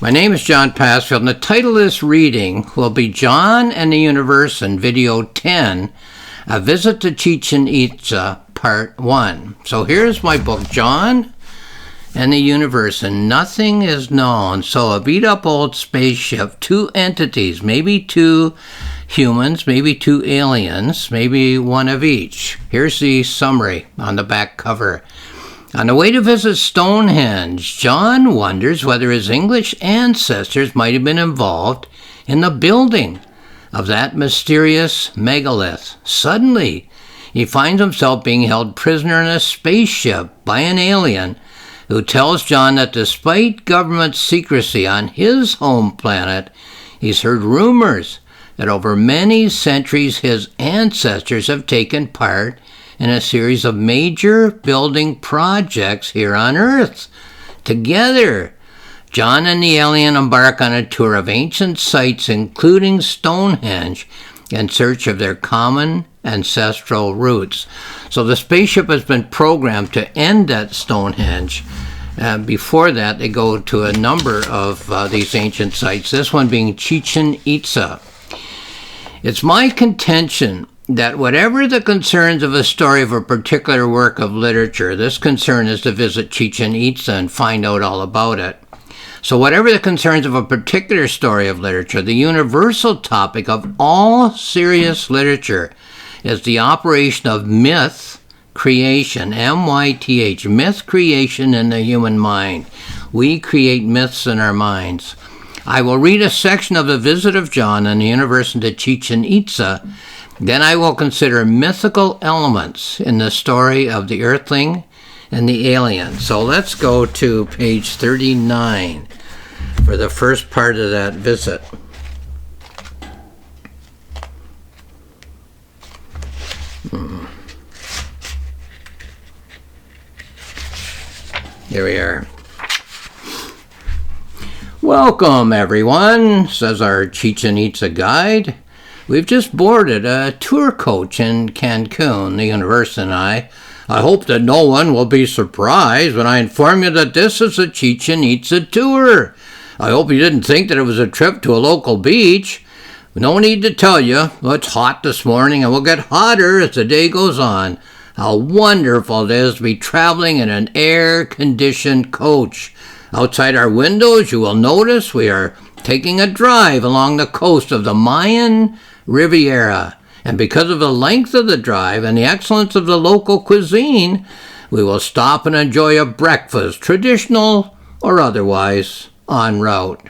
My name is John Passfield, and the title of this reading will be John and the Universan, Video 10, A Visit to Chichen, Itza, Part 1. So here's my book, John and the Universan. Nothing is known. So a beat-up old spaceship, two entities, maybe two humans, maybe two aliens, maybe one of each. Here's the summary on the back cover. On the way to visit Stonehenge, John wonders whether his English ancestors might have been involved in the building of that mysterious megalith. Suddenly, he finds himself being held prisoner in a spaceship by an alien who tells John that despite government secrecy on his home planet, he's heard rumors that over many centuries his ancestors have taken part in a series of major building projects here on Earth. Together, John and the alien embark on a tour of ancient sites, including Stonehenge, in search of their common ancestral roots. So the spaceship has been programmed to end at Stonehenge. Before that, they go to a number of these ancient sites, this one being Chichen, Itza. It's my contention that whatever the concerns of a story of a particular work of literature, this concern is to visit Chichen Itza and find out all about it. So whatever the concerns of a particular story of literature, the universal topic of all serious literature is the operation of myth creation, M-Y-T-H, myth creation in the human mind. We create myths in our minds. I will read a section of the visit of John and the Universan to Chichen Itza. Then I will consider mythical elements in the story of the Earthling and the alien. So let's go to page 39 for the first part of that visit. Here we are. Welcome, everyone, says our Chichen Itza guide. We've just boarded a tour coach in Cancun, the Universan and I. I hope that no one will be surprised when I inform you that this is a Chichen Itza tour. I hope you didn't think that it was a trip to a local beach. No need to tell you, it's hot this morning and will get hotter as the day goes on. How wonderful it is to be traveling in an air-conditioned coach. Outside our windows, you will notice we are taking a drive along the coast of the Mayan Riviera, and because of the length of the drive and the excellence of the local cuisine, we will stop and enjoy a breakfast, traditional or otherwise, en route.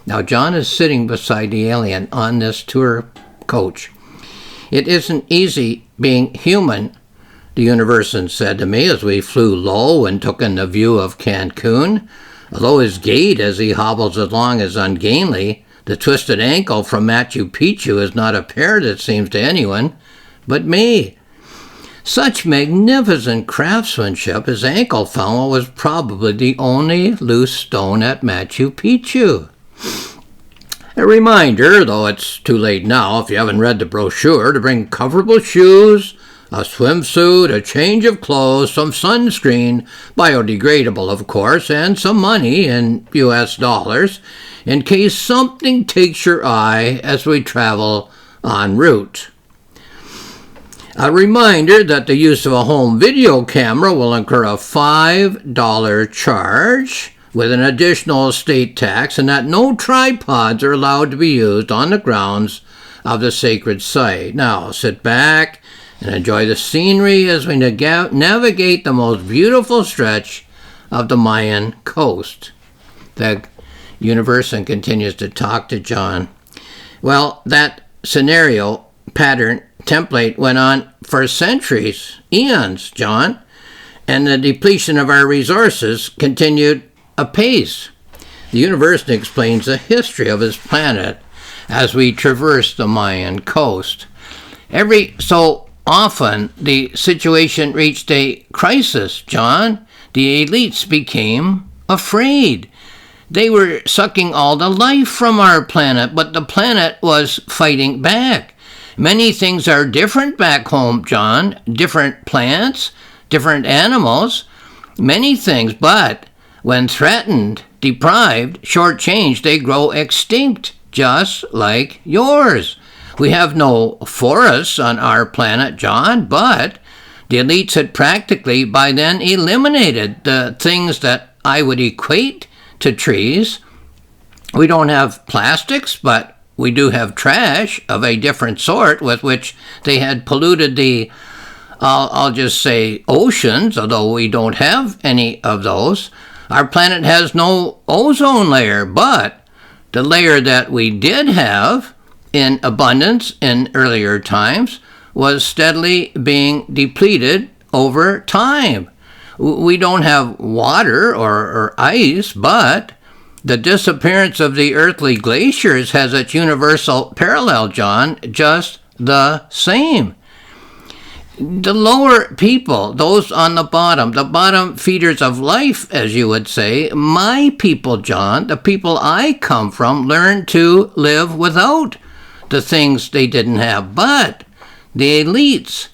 Now, John is sitting beside the alien on this tour coach. It isn't easy being human, the Universan said to me as we flew low and took in the view of Cancun. Although his gait as he hobbles along is ungainly, the twisted ankle from Machu Picchu is not apparent, it seems, to anyone but me. Such magnificent craftsmanship, his ankle found was probably the only loose stone at Machu Picchu. A reminder, though it's too late now if you haven't read the brochure, to bring comfortable shoes, a swimsuit, a change of clothes, some sunscreen, biodegradable of course, and some money in US dollars, in case something takes your eye as we travel en route. A reminder that the use of a home video camera will incur a $5 charge with an additional estate tax, and that no tripods are allowed to be used on the grounds of the sacred site. Now, sit back and enjoy the scenery as we navigate the most beautiful stretch of the Mayan coast. The Universan continues to talk to John. Well, that scenario, pattern, template went on for centuries, eons, John, and the depletion of our resources continued apace. The Universan explains the history of his planet as we traverse the Mayan coast. Every so often, the situation reached a crisis, John. The elites became afraid. They were sucking all the life from our planet, but the planet was fighting back. Many things are different back home, John. Different plants, different animals, many things. But When threatened, deprived, shortchanged, they grow extinct, just like yours. We have no forests on our planet, John, but the elites had practically by then eliminated the things that I would equate to trees. We don't have plastics, but we do have trash of a different sort with which they had polluted the, I'll just say, oceans, although we don't have any of those. Our planet has no ozone layer, but the layer that we did have in abundance in earlier times was steadily being depleted over time. We don't have water or ice, but the disappearance of the earthly glaciers has its universal parallel, John, just the same. The lower people, those on the bottom feeders of life, as you would say, my people, John, the people I come from, learned to live without the things they didn't have. But the elites,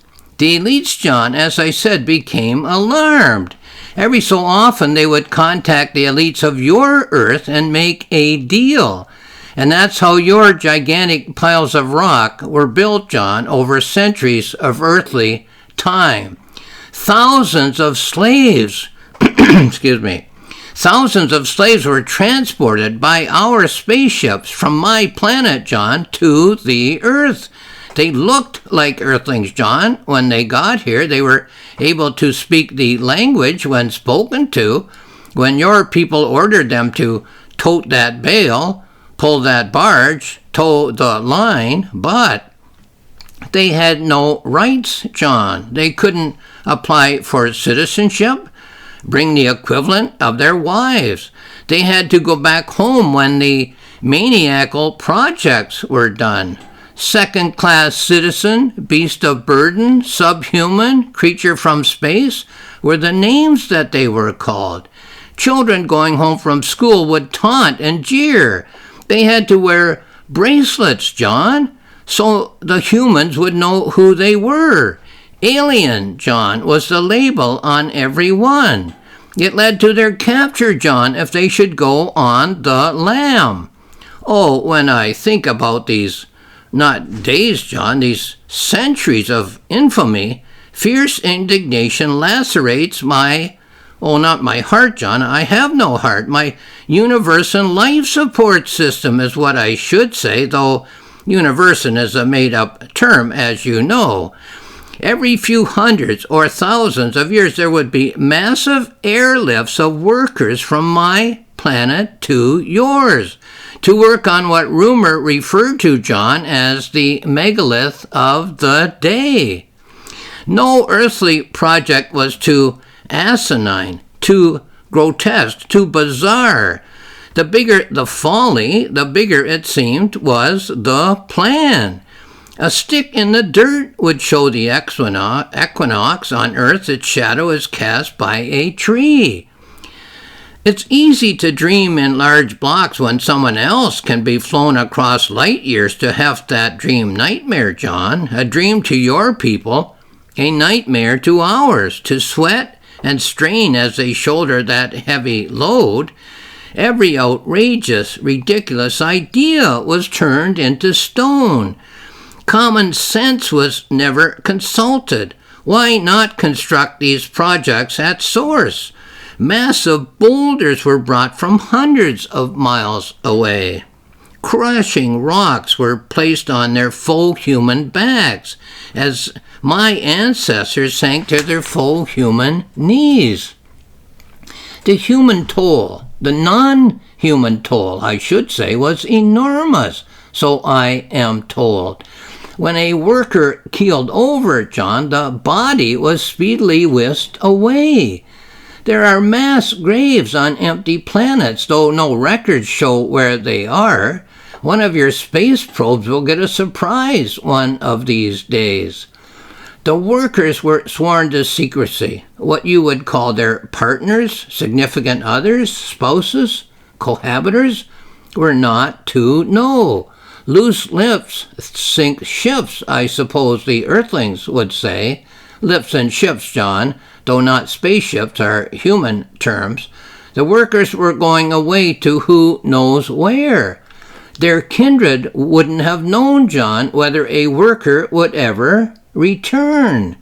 John, as I said, became alarmed. Every so often they would contact the elites of your Earth and make a deal. And that's how your gigantic piles of rock were built, John, over centuries of earthly time. Thousands of slaves, thousands of slaves were transported by our spaceships from my planet, John, to the Earth. They looked like Earthlings, John. When they got here, they were able to speak the language when spoken to. When your people ordered them to tote that bale, pull that barge, tow the line, but they had no rights, John. They couldn't apply for citizenship, bring the equivalent of their wives. They had to go back home when the maniacal projects were done. Second-class citizen, beast of burden, subhuman, creature from space were the names that they were called. Children going home from school would taunt and jeer. They had to wear bracelets, John, so the humans would know who they were. Alien, John, was the label on every one. It led to their capture, John, if they should go on the lam. Oh, when I think about these, not days, John, these centuries of infamy, fierce indignation lacerates not my heart, John. I have no heart. My Universan life support system is what I should say, though Universan is a made-up term, as you know. Every few hundreds or thousands of years, there would be massive airlifts of workers from my planet to yours to work on what rumor referred to, John, as the megalith of the day. No earthly project was too asinine, too grotesque, too bizarre. The bigger the folly, the bigger it seemed was the plan. A stick in the dirt would show the equinox on Earth. Its shadow is cast by a tree. It's easy to dream in large blocks when someone else can be flown across light years to heft that dream nightmare, John. A dream to your people, a nightmare to ours, to sweat and strain as they shoulder that heavy load. Every outrageous, ridiculous idea was turned into stone. Common sense was never consulted. Why not construct these projects at source? Massive boulders were brought from hundreds of miles away. Crushing rocks were placed on their full human backs as my ancestors sank to their full human knees. The human toll, the non-human toll, I should say, was enormous, so I am told. When a worker keeled over, John, the body was speedily whisked away. There are mass graves on empty planets, though no records show where they are. One of your space probes will get a surprise one of these days. The workers were sworn to secrecy, what you would call their partners, significant others, spouses, cohabitors, were not to know. Loose lips sink ships, I suppose the Earthlings would say. Lips and ships, John, though not spaceships, are human terms. The workers were going away to who knows where. Their kindred wouldn't have known, John, whether a worker would ever return.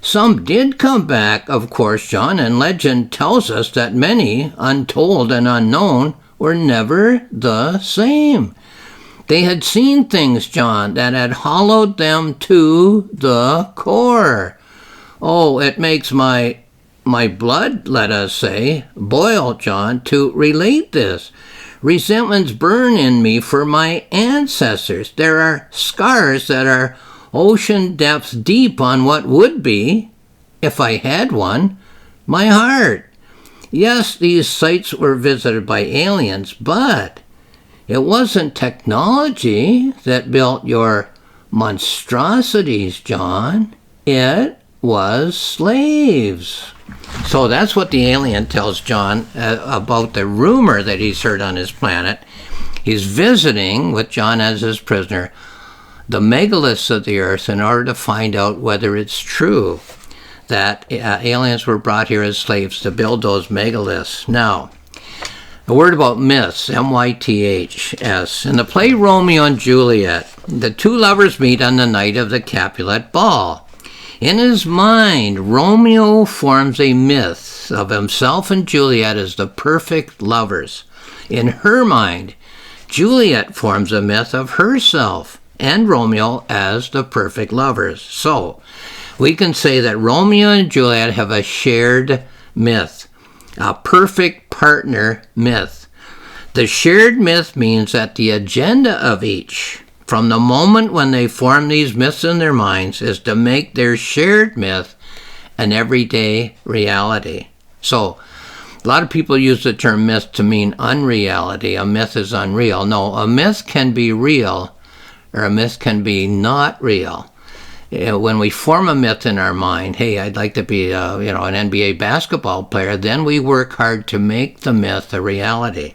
Some did come back, of course, John, and legend tells us that many, untold and unknown, were never the same. They had seen things, John, that had hollowed them to the core. Oh, it makes my blood, let us say, boil, John, to relate this. Resentments burn in me for my ancestors. There are scars that are ocean depths deep on what would be, if I had one, my heart. Yes, these sites were visited by aliens, but it wasn't technology that built your monstrosities, John. It was slaves. So that's what the alien tells John about the rumor that he's heard on his planet. He's visiting, with John as his prisoner, the megaliths of the earth in order to find out whether it's true that aliens were brought here as slaves to build those megaliths. Now, a word about myths, M-Y-T-H-S. In the play Romeo and Juliet, the two lovers meet on the night of the Capulet Ball. In his mind, Romeo forms a myth of himself and Juliet as the perfect lovers. In her mind, Juliet forms a myth of herself and Romeo as the perfect lovers. So, we can say that Romeo and Juliet have a shared myth, a perfect partner myth. The shared myth means that the agenda of each, from the moment when they form these myths in their minds, is to make their shared myth an everyday reality. So, a lot of people use the term myth to mean unreality. A myth is unreal. No, a myth can be real, or a myth can be not real. When we form a myth in our mind, hey, I'd like to be an NBA basketball player, then we work hard to make the myth a reality.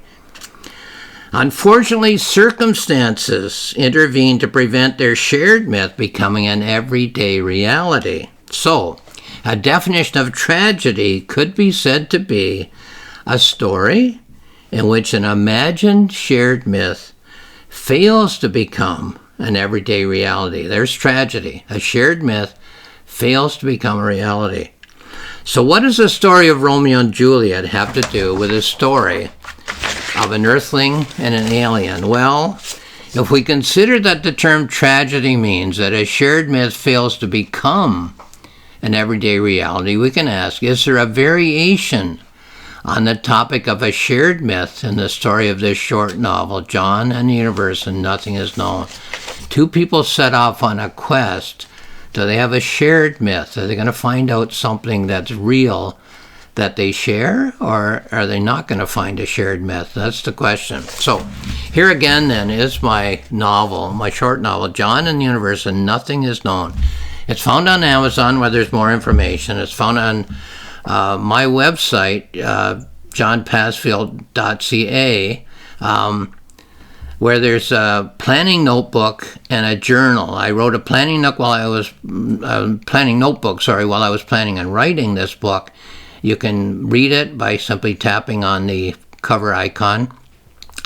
Unfortunately, circumstances intervene to prevent their shared myth becoming an everyday reality. So, a definition of tragedy could be said to be a story in which an imagined shared myth fails to become an everyday reality. There's tragedy. A shared myth fails to become a reality. So what does the story of Romeo and Juliet have to do with the story of an earthling and an alien? Well, if we consider that the term tragedy means that a shared myth fails to become an everyday reality, we can ask, is there a variation on the topic of a shared myth in the story of this short novel, John and the Universan, Nothing is Known? Two people set off on a quest. Do they have a shared myth? Are they going to find out something that's real that they share, or are they not going to find a shared myth? That's the question. So here again then is my novel, my short novel, John and the Universan, Nothing is Known. It's found on Amazon where there's more information. It's found on my website, johnpassfield.ca, where there's a planning notebook and a journal. I wrote a planning notebook while I was planning and writing this book. You can read it by simply tapping on the cover icon.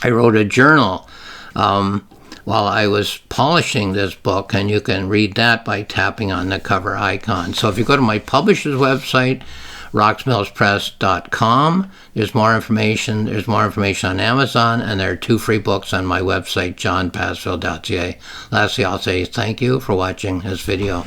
I wrote a journal while I was polishing this book, and you can read that by tapping on the cover icon. So if you go to my publisher's website, rocksmillspress.com. There's more information. There's more information on Amazon, and there are 2 free books on my website, johnpassfield.ca. Lastly, I'll say thank you for watching this video.